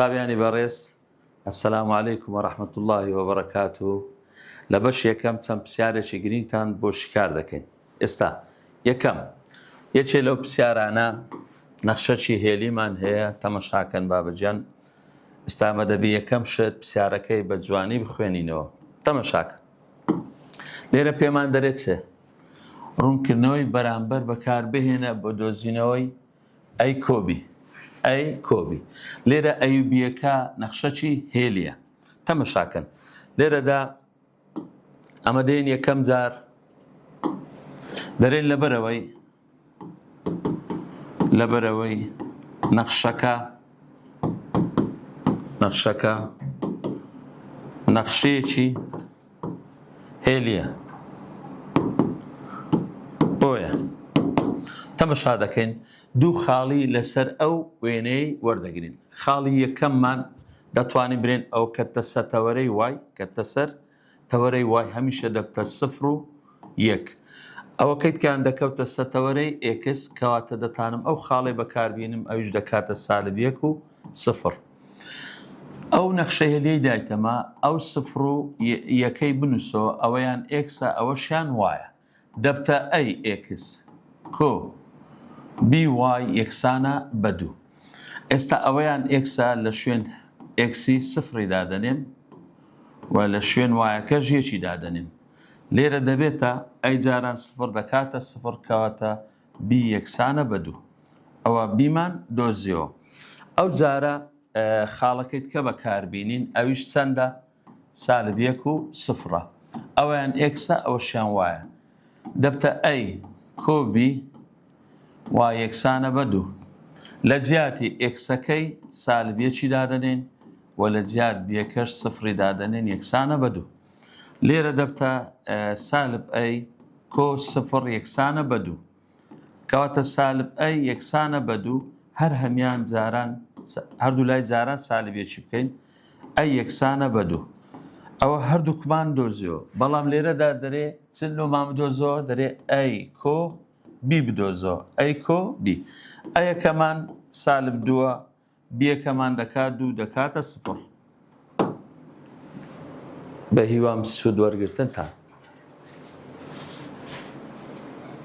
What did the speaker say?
قوتابیانی بەڕێز السلام علیکم ورحمة الله وبركاته. لە بەش یەکەم چەند پرسیارێکی گرنگتان بۆ شکار دەکەین. ئێستا یەکەم یەکێ لەو پرسیارانە نەخشەی هێلیمان هەیە، تەمەشاکەن بابەجیان. ئێستا مەدەبی یەکەم شت پرسیارەکەی بە جوانی بخوێنینەوە. تەمەشاکەن لێرە پێمان دەرێت چێ؟ ڕوونکردنەوەی بەرامبەر بەکاربهێنە بۆ دۆزینەوەی ئەی کۆبی. ئەی کۆبی لێرە ئەیوبیەکە نەخشەی هێلیە. تەمەشاکەن لێرەدا ئەمە دێن یەکەم جار دەرێن لەبەرەوەی نەخشەکە نەخشەیەکی هێلیە. بۆیە تەمەشا دەکەین دوو خاڵی لەسەر ئەو وێنەی وەردەگرین. خاڵی یەکەممان دەتوانین برێن ئەو کەتە سەتەوەرەی وای، کەتە سەر تەوەرەی وای هەمیشە دەبتە 0 و 1. ئەوە کەیتکیان دەکەوتە سەتەوەرەی ئێکس، کەواتە دەتانم ئەو خاڵی بەکاربینم ئەویش دەکاتە -1 و 0. ئەو نەخشە هێلیەی دایتەمە ئەو 0 و 1 بنووسەوە، ئەوەیان ئێکسە ئەوەشیان وایە، دەبتە ئەی ئێکس کۆ بی وای یەکسانە بە 2. ئێستا ئەوەیان ئێکسە لە شوێن ئێکسی 0 دادەنێم و لە شوێن وایەکەش یەکی دادەنێم. لێرە دەبێتە ئەی جاران 0 دەکاتە 0 کەواتە بی یەکسانە بە 2. ئەوە بیمان دۆزیەوە. ئەو جارە خاڵەکەیت کە بەکاربینین ئەویش چەندە؟ -1 و 0. ئەوەیان ئێکسە ئەوەشیان وایە، دەبتە ئەی کۆبی وای یەکسانە بە 2. لە جیاتی ئێکسەکەی -1 دادەنێن و لە جیات بیەکەش 0 دادەنێن یەکسانە بە 2. لێرە دەبتە -ئەی کۆ 0 یەکسانە بە 2. کەواتە -ئەی یەکسانە بە 2 هەر هەمیان جاران هەردوو لای جاران -1 بکەین، ئەی یەکسانە بە 2. ئەوە هەردووکمان دۆزیەوە، بەڵام لێرەدا دەرێ چل و مام دۆزەوە، دەرێ ئەی کۆ بی بدۆزەوە، ئەی کۆ بی. ئەیەکەمان -2، بیەکەمان دەکات 2 دەکاتە 0. بە هیوام سوود وەرگرتنتان.